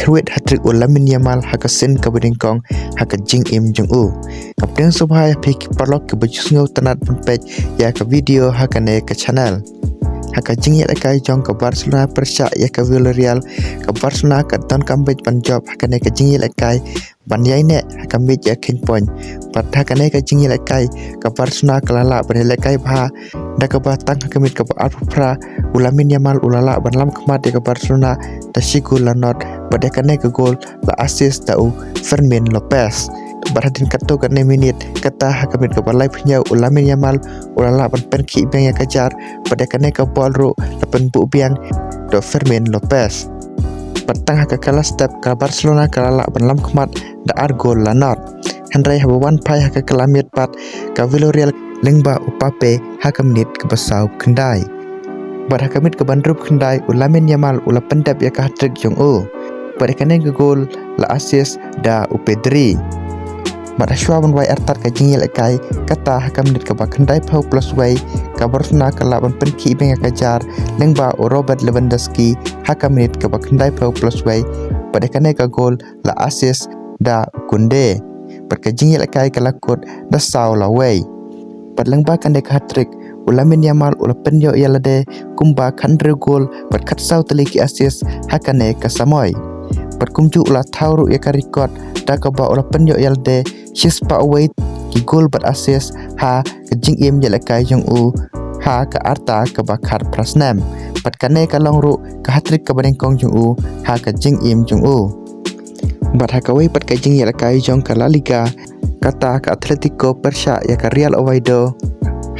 Ruit hatrik Lamine Yamal hakasin kabadingkong hakajing im jung u. Kapten subhaya pik parlok ke bajusngau tanat page ya ke video hakane ke channel. Hakajing ya kai jong ke Barcelona Persia ya ke Villarreal ke Barcelona ke don kambej panjob hakane ke jing ya kai banyai ne hakambej ya king point. Pat hakane ke jing ya kai ke Barcelona ke lala banele kai bha da ke batang hakamit ke Alpra Lamine Yamal ulala banlam kemat ke Barcelona da sigul lanot badakane ke gol la assist tau Fermin Lopez. Berhadin kato kene minit kata hakamit ke balai punya Lamine Yamal ulala ban penki bang ya kejar badakane ke ball ro lapan bu biang do Fermin Lopez. Petang hakakala step ke Barcelona kalala banlam kemat da ar gol lanot. Henry habawan pai hakakelamit pat ke Villarreal lengba upape hakamit ke besau kendai. Berhakamit ke bandrup kendai Lamine Yamal ula pendap ya ke hatrik jong u. Berkane ke gol la assist da upedri. Madashwa ban wai artat ka jingil kai kata hakamit ke bakendai pau plus wai ka Barcelona ka laban penki benga kajar lengba Robert Lewandowski hakamit ke bakendai pau plus wai berkane ke gol la assist da Kunde. Berka jingil kai ka lakut da saw la wai. Padlengba kande ka hatrik Lamine Yamal ula penyo yalade kumba kandre gol berkat saw teliki assist hakane ka samoy. Berkumju ula tauru ya ka record da ka ba ula penyo yalade shispa away ki gol ber assist ha ka jing im yala kai jong u ha ka arta ka bakar prasnam patkane ka longru ka hatrik ka badengkong jong u ha ka jing im jong u bat ha ka wei pat ka jing yala kai jong ka La Liga kata ka Atletico Persia ya ka Real Oviedo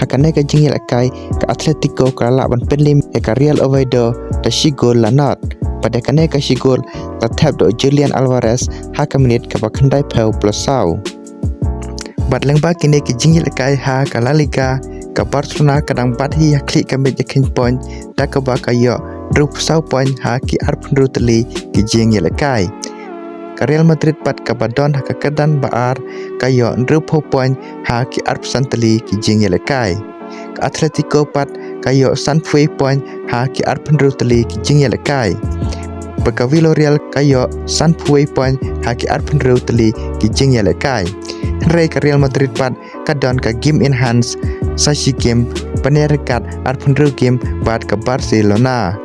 hakane ka jing yala kai ka Atletico ka la ban penlim ya ka Real Oviedo da sigol lanot pada kane ka sigol ta tap do Julian Alvarez haka menit ka bakandai pau plus saw. Batleng ba kini ki jingil kai ha ka La Liga ka Barcelona kadang bat hi klik ka meja king point da ka ba ka yo drup saw point ha ki arpun rutli ki jingil kai. Ka Real Madrid pat ka badon ha ka kadan baar ka yo drup point ha ki arp santali ki jingil kai. Ka Atletico pat ka yo sanfui point ha ki arpun rutli ki jingil kai. Baka Villarreal kayo sanfui point ha ki arpun rutli ki jingil kai. Henry ka Real Madrid pat kadon ka game enhance sashi game panerikat arpun ru game bat ka Barcelona.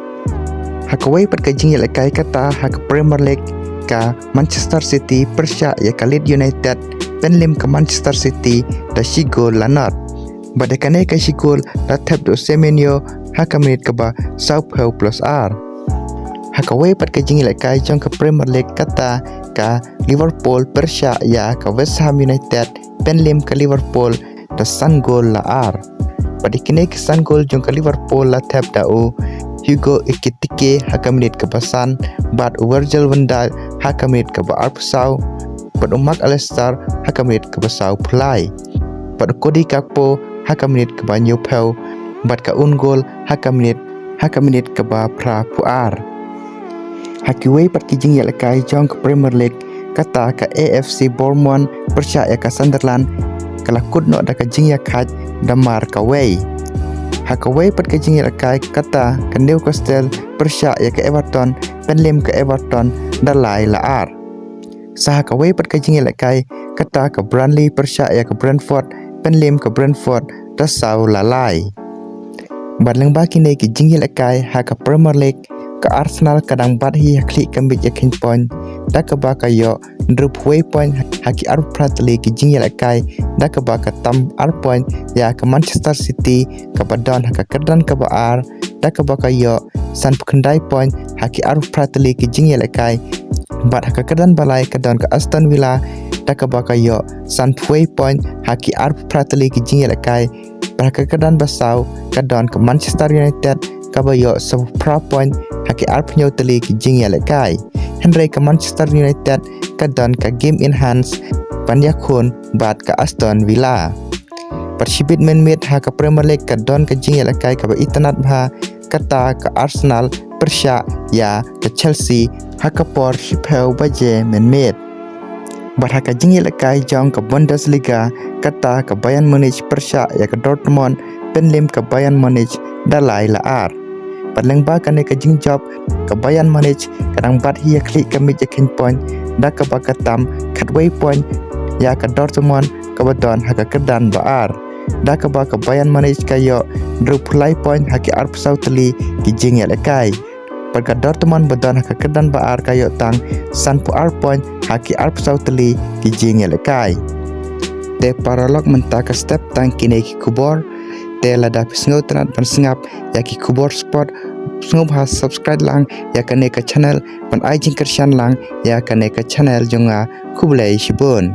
Hakawai pat ka jingil kai kata ha ka Premier League ka Manchester City Persia ya ka Leeds United penlim ka Manchester City da sigol lanot. Badakane ka sigol da tap do Semenyo hakamit ka ba Sao Paulo plus R. Hakawai pat ka jingil kai jong ka Premier League kata ka Liverpool Persia ya ka West Ham United penlim ka Liverpool da san gol la R. Padikine ka san gol jong ka Liverpool la tap da u Hugo Ekitike hakamit ka basan bat Virgil van Dijk hakamit ka ba arpsaw pat Marc Allister hakamit ka basaw play pat Cody Gakpo hakamit ka ba new pau bat ka gol hakamit ka ba pra puar. Hakiway pat ki jing yala kai jong ka Premier League kata ka AFC Bournemouth Persia ya ka Sunderland kalakut no da ka jing ya khat damar ka way. Hakaway pat ka jing yala kai kata ka Newcastle Persia ya ka Everton penlim ka Everton dalai la ar. Sa hakaway pat ka jing yala kai kata ka Burnley Persia ya ka Brentford penlim ka Brentford da saw lalai. Badleng ba kini ki jing yala kai ha ka Premier League ka Arsenal kadang bat hi klik kambit ya king point da ka ba ka yo drup way point haki ar pratli ki jingil kai da ka ba ka tam ar point ya ka Manchester City ka badon haka kadan ka ba ar da ka ba ka yo san pukandai point haki ar pratli ki jingil kai bat haka kadan balai kadon ka Aston Villa da ka ba ka yo san way point haki ar pratli ki jingil kai haka kadan basaw kadon ka Manchester United ka ba yo sa point haki arpnyo tali ki jingil kai. Henry ka Manchester United kadon ka game enhance panyakun bat ka Aston Villa. Persibit menmit ha ka Premier League kadon ka jingil kai ka ba itanat bha kata ka Arsenal Persia ya ka Chelsea ha ka por hipeu baje menmit. Bat ha ka jingil kai jong ka Bundesliga kata ka Bayern Munich Persia ya ka Dortmund penlim ka Bayern Munich dalai la ar. Padlang ba kane ka jing job ka bayan manage kadang bat hiya klik ka meja kin point da ka bakatam khatway point ya ka Dortmund ka badon haka kedan baar da ka ba ka bayan manage kayo drupulai point haki arp sautli ki jing ya lekai perka Dortmund badon haka kedan baar kayo tang sanpu arp point haki arp sautli ki jing ya lekai te paralog mentaka step tang kine ki kubor te lada pisngau tanat pan singap ya ki kubor spot sungguh has subscribe lang ya kane ka channel pan ai jing kersian lang ya kane ka channel jonga kublai shibun